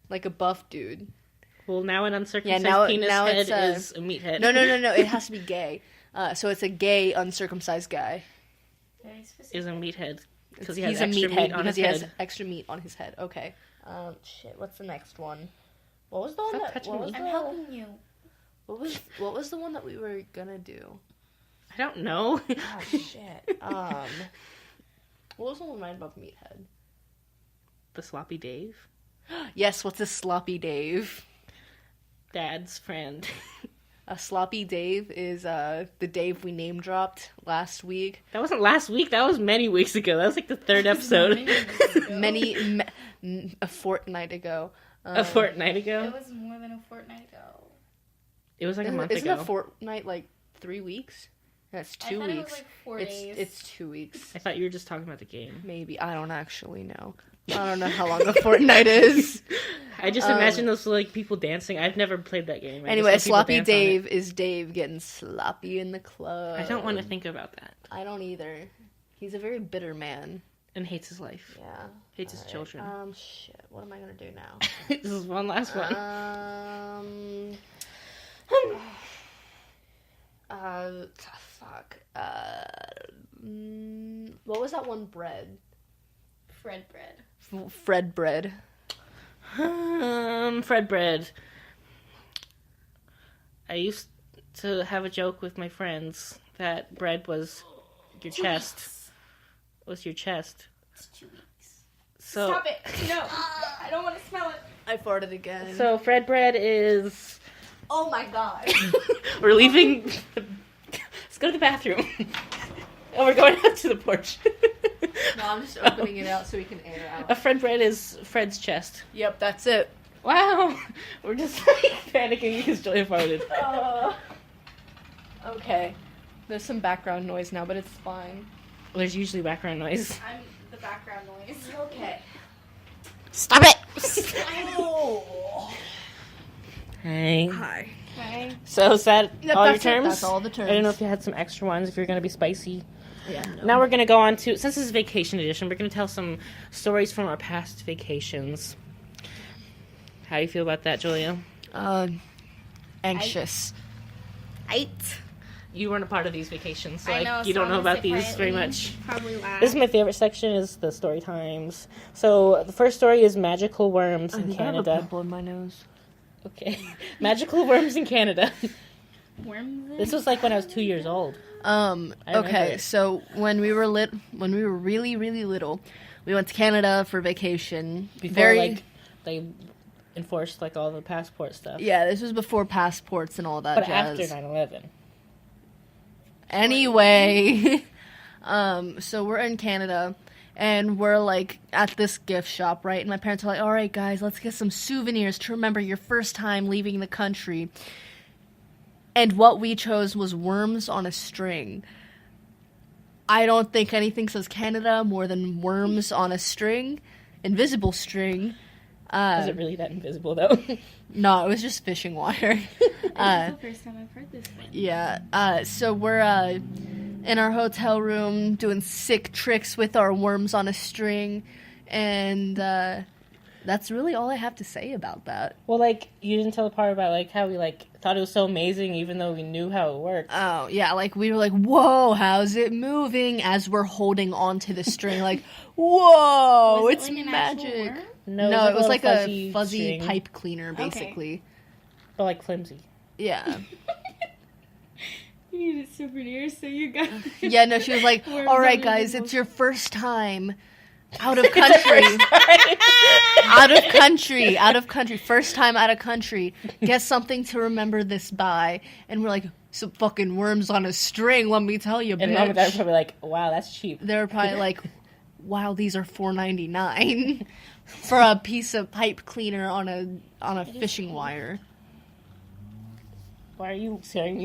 like a buff dude. Well, now an uncircumcised penis head is a meathead. No. It has to be gay. So it's a gay uncircumcised guy. Is a meathead because he He's has extra meat on his head. He has extra meat on his head. Okay. Shit. What's the next one? What was the one that? I'm helping you. What was the one that we were gonna do? I don't know. Oh shit. What was the one right above meathead? The sloppy Dave. Yes. What's a sloppy Dave? Dad's friend. A sloppy Dave is the Dave we name dropped last week. That wasn't last week. That was many weeks ago. That was like the third episode. A fortnight ago. A fortnight ago? It was more than a fortnight ago. It was like a month ago. Isn't a fortnight like 3 weeks? That's 2 weeks. It was like 4 days. It's 2 weeks. I thought you were just talking about the game. Maybe. I don't actually know. I don't know how long a fortnight is. I just imagine those like people dancing. I've never played that game. Anyway, sloppy Dave is Dave getting sloppy in the club. I don't want to think about that. I don't either. He's a very bitter man. And hates his life. Yeah. Hates his children. Shit. What am I gonna do now? This is one last one. Fuck. What was that one bread? Fred bread. Fred bread. Fred bread. I used to have a joke with my friends that bread was your chest. Was your chest. It's 2 weeks. So Stop it! No! I don't want to smell it. I farted again. So Fred bread is. Oh my god. We're leaving. Let's go to the bathroom. Oh, we're going out to the porch. No, I'm just opening it out so we can air out. A Fred bread is Fred's chest. Yep, that's it. Wow. We're just like panicking because Julia farted. Okay. There's some background noise now, but it's fine. There's usually background noise. I'm the background noise. Okay. Stop it! Oh. Hey. Hi. Okay. So is that Yep, all your that's it. terms? That's all the terms. I don't know if you had some extra ones, if you're going to be spicy. Yeah. No. Now we're going to go on to, since this is vacation edition, we're going to tell some stories from our past vacations. How do you feel about that, Julia? Anxious. You weren't a part of these vacations, so I know, you so don't know I'm gonna about sit these very quietly. much. Probably laugh. This is my favorite section, is the story times. So the first story is magical worms in I have a Canada. pimple in my nose. Okay. Magical worms in Canada. Worms in? This was like when I was 2 years old. Okay, remember. so when we were really, really little, we went to Canada for vacation. Before, like, they enforced, like, all the passport stuff. Yeah, this was before passports and all that But jazz. after 9/11. Anyway, so we're in Canada, and we're, like, at this gift shop, right? And my parents are like, all right, guys, let's get some souvenirs to remember your first time leaving the country. And what we chose was worms on a string. I don't think anything says Canada more than worms on a string. Invisible string. Is it really that invisible, though? No, it was just fishing wire. This is the first time I've heard this one. Yeah, so we're in our hotel room doing sick tricks with our worms on a string, and that's really all I have to say about that. Well, like, you didn't tell the part about, like, how we, like, thought it was so amazing even though we knew how it worked. Oh, yeah, like, we were like, whoa, how's it moving? As we're holding onto the string, like, whoa, Was it it's like an magic. actual worm? No, it was like a little fuzzy string, pipe cleaner, basically. but, like, flimsy. Yeah. You needed souvenirs, so you got... Yeah, no, she was like, Worms all right, on guys, your it's your first time out of country. Out of country. First time out of country. Get something to remember this by. And we're like, some fucking worms on a string, let me tell you, bitch. And Mom and Dad were probably like, wow, that's cheap. They were probably like, wow, these are $4.99 for a piece of pipe cleaner on a fishing wire. Why are you staring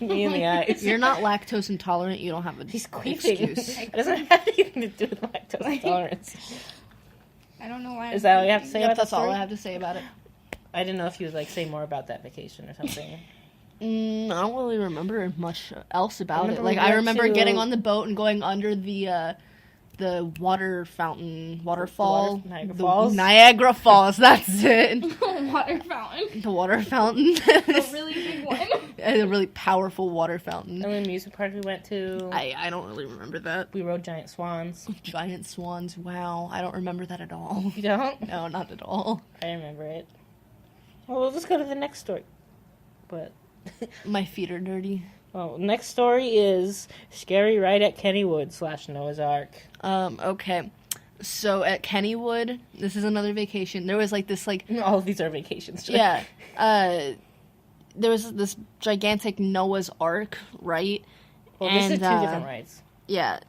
me in the eyes? You're not lactose intolerant. You don't have an He's queefing. excuse. It doesn't have anything to do with lactose intolerance. I don't know why. Is that all you have to say Yep, about that's that story? all I have to say about it. I didn't know if you would, like, say more about that vacation or something. I don't really remember much else about it. Remember Like, we I went remember to- getting on the boat and going under the the water fountain, waterfall, Niagara Falls. Niagara Falls. That's it. Water fountain. The water fountain. A really big one. A really powerful water fountain. And the amusement park we went to. I don't really remember that. We rode giant swans. Giant swans. Wow, I don't remember that at all. You don't? No, not at all. I remember it. Well, we'll just go to the next story. But, My feet are dirty. well, next story is Scary Ride at Kennywood / Noah's Ark. Okay. So at Kennywood, this is another vacation. There was like this like All of these are vacations. yeah. There was this gigantic Noah's Ark, right? Well, this is And, two different rides. Yeah.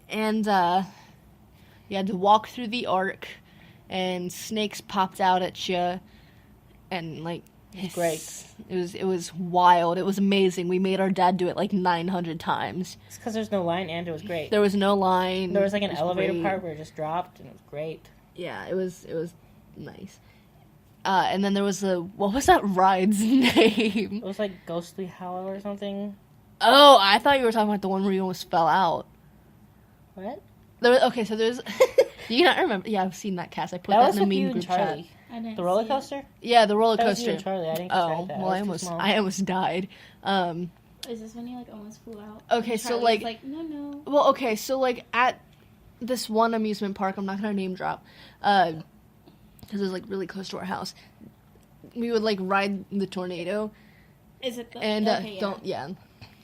And you had to walk through the ark and snakes popped out at you and like Great. It was wild. It was amazing. We made our dad do it like 900 times. It's because there's no line and it was great. There was no line. There was like an It elevator great. part where it just dropped and it was great. Yeah, it was nice. And then there was what was that ride's name? It was like Ghostly Hollow or something. Oh, I thought you were talking about the one where you almost fell out. What? So there's you not remember? Yeah, I've seen that cast. I put That that was in the with you meme and group chat. Charlie. I didn't The roller see it. coaster? Yeah, the roller That was you coaster. and Charlie. I didn't Oh, ride that. well, I was too small. almost died. Is this when you like almost flew out? Okay, And so, Charlie like- was like no. Well, okay, so like at this one amusement park, I'm not gonna name drop, because it's like really close to our house. We would like ride the tornado, Is it the and okay,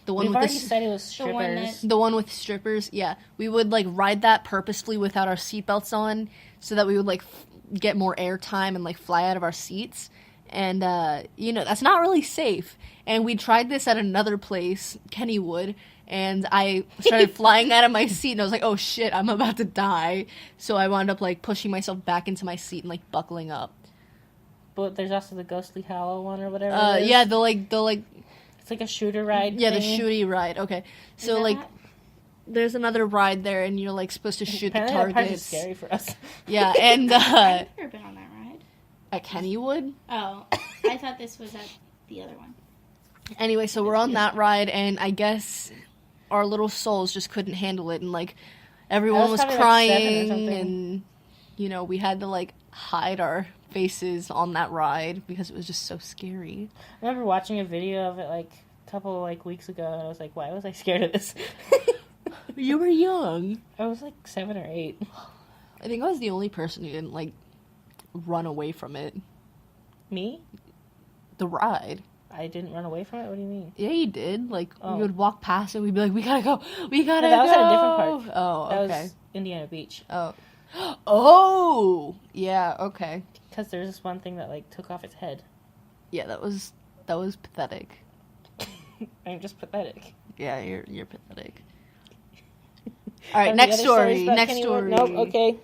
the one We've with already the said it was The one strippers. the one with strippers. Yeah, we would like ride that purposefully without our seatbelts on, so that we would like get more air time and like fly out of our seats. And that's not really safe. And we tried this at another place, Kennywood, and I started flying out of my seat, and I was like, "Oh shit, I'm about to die!" So I wound up like pushing myself back into my seat and like buckling up. But there's also the Ghostly Hollow one or whatever. it is. Yeah, the like It's like a shooter ride. yeah, the thing. shooty ride. Okay, Is so that like that? there's another ride there, and you're like supposed to shoot the Apparently that part is targets. scary for us. Yeah, and I've never been on that ride. at Kennywood. Oh, I thought this was at the other one. Anyway, so we're on that ride, and I guess our little souls just couldn't handle it, and like everyone was probably, like, 7 or crying, something. and we had to like hide our faces on that ride because it was just so scary. I remember watching a video of it like a couple like weeks ago, and I was like, "Why was I scared of this?" You were young. I was like 7 or 8. I think I was the only person who didn't like run away from it. Me? The ride. I didn't run away from it. What do you mean? Yeah, you did. Like Oh. we would walk past it, we'd be like, "We gotta go, we gotta No, that go." was at a different park. Oh, That okay. was Indiana Beach. Oh, oh, yeah. Okay. Because there's this one thing that like took off its head. Yeah, that was pathetic. I'm just pathetic. Yeah, you're pathetic. All right, Any next other story. stories about Next Kennywood? story. Nope. Okay.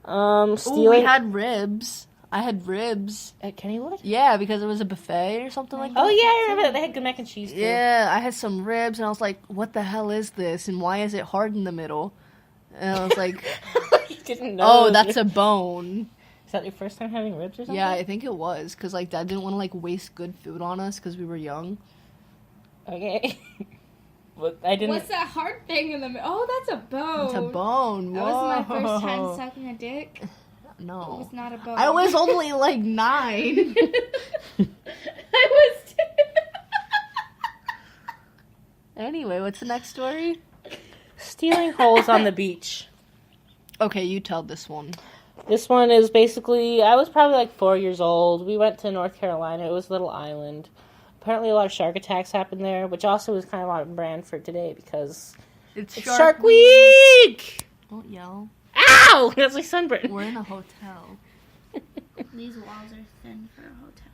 Ooh, Stealing we had ribs. I had ribs. at Kennywood. Yeah, because it was a buffet or something like that. Oh yeah, I remember that. They had good mac and cheese too. Yeah, I had some ribs, and I was like, "What the hell is this? And why is it hard in the middle?" And I was like, You didn't know. "Oh, that's a bone." Is that your first time having ribs or something? Yeah, I think it was because like Dad didn't want to like waste good food on us because we were young. Okay. But I didn't. What's that hard thing in the middle? Oh, that's a bone. It's a bone. That was my first time Whoa. sucking a dick. It No, was not a bone. I was only like 9. I was. Anyway, what's the next story? Stealing holes on the beach. Okay, you tell this one. This one is basically, I was probably like 4 years old. We went to North Carolina. It was a little island. Apparently a lot of shark attacks happened there, which also was kind of on brand for today because It's it's Shark Week! Don't yell. Ow! That's my sunburn. We're in a hotel. These walls are thin for a hotel.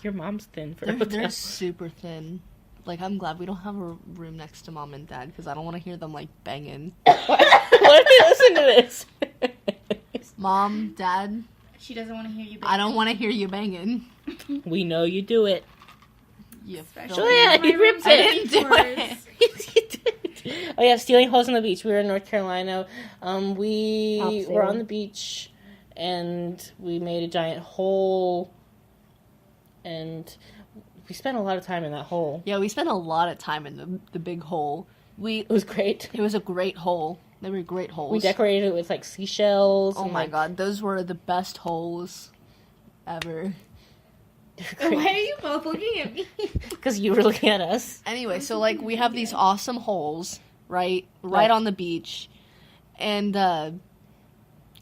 Your mom's thin for a They're, hotel. they're super thin. Like, I'm glad we don't have a room next to Mom and Dad because I don't want to hear them, like, banging. What if they listen to this? Mom, Dad, She doesn't want to hear you. I don't want to hear you banging. We know you do it. You Especially filthy- yeah, my he ripped room's it. I didn't do it. Oh yeah, stealing holes on the beach. We were in North Carolina. We Top were on sale. the beach, and we made a giant hole, and we spent a lot of time in that hole. Yeah, we spent a lot of time in the big hole. It was great. It was a great hole. They were great holes. We decorated it with like seashells. Oh and, my like, god, those were the best holes ever. Why are you both looking at me? Because you were looking at us. Anyway, so like we have these awesome holes, right Right. on the beach, and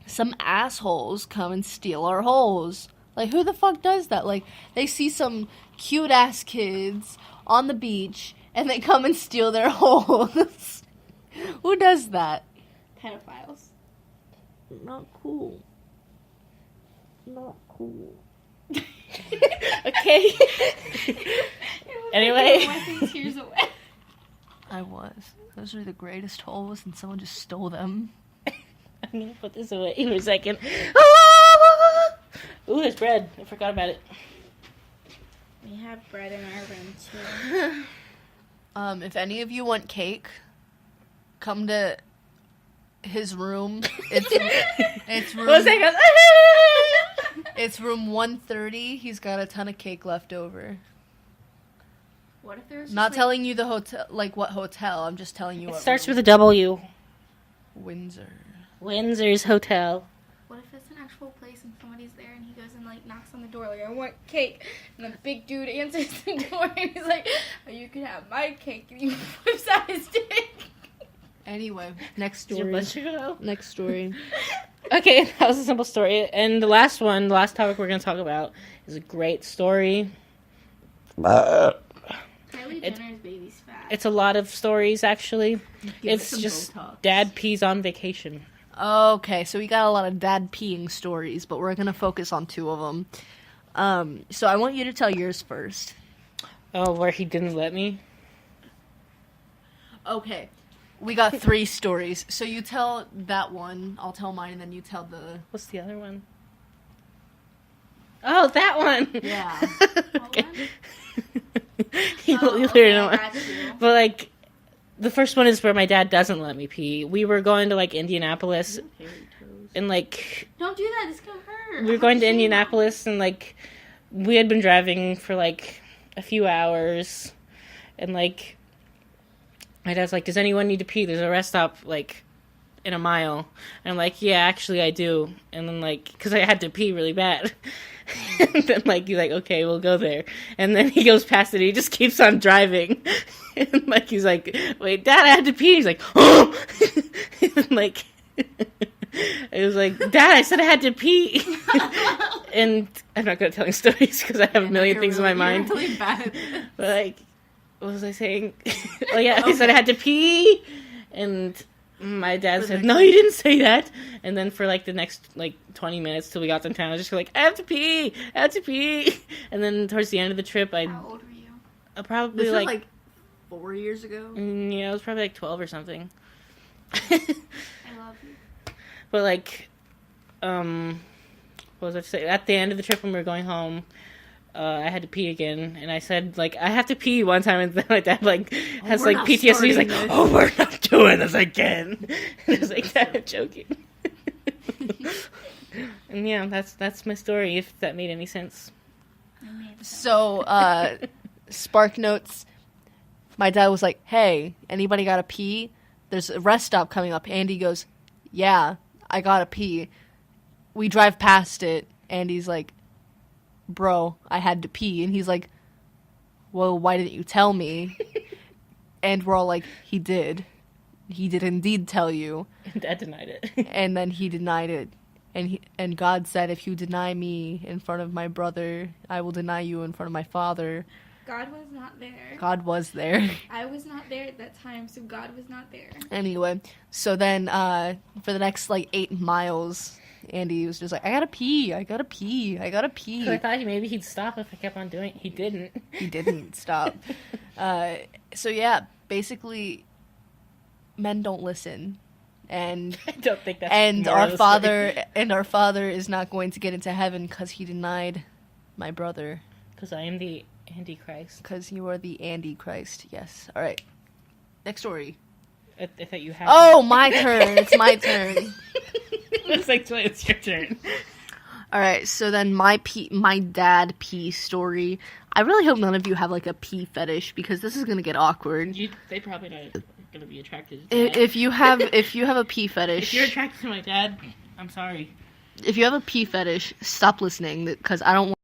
some assholes come and steal our holes. Like, who the fuck does that? Like, they see some cute ass kids on the beach, and they come and steal their holes. Who does that? Pedophiles. Not cool. Not cool. Okay. Anyway. Wiping tears away. I was. Those are the greatest holes, and someone just stole them. I'm gonna put this away for a second. Ooh, there's bread. I forgot about it. We have bread in our room too. If any of you want cake, come to his room. It's room. 1 second. It's room 130. He's got a ton of cake left over. What if there's Not telling you the hotel, like what hotel. I'm just telling you. It what starts room. with a W. Windsor. Windsor's Hotel. What if it's an actual place and somebody's there and he goes and like knocks on the door like I want cake and the big dude answers the door and he's like, oh, you can have my cake and he whips out his dick. Anyway, next Is your story. blood sugar low? Next story. Okay, that was a simple story. And the last topic we're going to talk about is a great story. Kylie It's- Jenner's baby's fat. It's a lot of stories, actually. It's just dad pees on vacation. Okay, so we got a lot of dad peeing stories, but we're gonna focus on 2 of them. So I want you to tell yours first. Oh, where he didn't let me? Okay, we got 3 stories. So you tell that one, I'll tell mine, and then you tell the... What's the other one? Oh, that one! Yeah. Okay. one? You'll Oh, hear it okay, in I one. got you. But, like, the first one is where my dad doesn't let me pee. We were going to, like, Indianapolis, and, like, Don't do that. This can hurt. we were going to Indianapolis, and, like, we had been driving for, like, a few hours, and, like, my dad's like, does anyone need to pee? There's a rest stop, like, in a mile. And I'm like, yeah, actually I do. And then, like, because I had to pee really bad. And then, like, he's like, okay, we'll go there. And then he goes past it, and he just keeps on driving. And, like, he's like, wait, Dad, I had to pee. He's like, oh! And, like, it was like, Dad, I said I had to pee. And I'm not good at telling stories because I have a million things in my mind. You're really bad. But, like, what was I saying? Oh, yeah, I said I had to pee. And my dad said, no, you didn't say that. And then for, like, the next, like, 20 minutes till we got to town, I was just like, I have to pee. I have to pee. And then towards the end of the trip, I How old were you? probably, This like, was like 4 years ago. yeah, I was probably, like, 12 or something. I love you. But, like, what was I saying? At the end of the trip when we were going home, I had to pee again, and I said, like, I have to pee one time, and then my dad, like, has, we're like, not PTSD. He's like, starting this. oh, we're not doing this again. And I was like, Dad, I'm joking. And, yeah, that's my story, if that made any sense. I made sense. So, Spark Notes, my dad was like, hey, anybody gotta pee? There's a rest stop coming up. Andy goes, yeah, I gotta pee. We drive past it. Andy's like, bro, I had to pee. And he's like, well, why didn't you tell me? And we're all like, he did. He did indeed tell you. And Dad denied it. And then he denied it. And God said, if you deny me in front of my brother, I will deny you in front of my father. God was not there. God was there. I was not there at that time, so God was not there. Anyway, so then for the next, like, 8 miles, Andy was just like, I gotta pee, I gotta pee, I gotta pee. So I thought maybe he'd stop if I kept on doing it. He didn't. He didn't stop. So yeah, basically, men don't listen. And I don't think that's and moral of the story. our father is not going to get into heaven because he denied my brother. Because I am the Antichrist. Because you are the Antichrist. Yes. All right. Next story. I thought you had. Oh, my turn. It's my turn. It's like it's your turn. All right. So then my dad pee story. I really hope none of you have like a pee fetish because this is gonna get awkward. They probably know. gonna be attracted to Dad. If you have a pee fetish, If you're attracted to my dad, I'm sorry. if you have a pee fetish, stop listening because I don't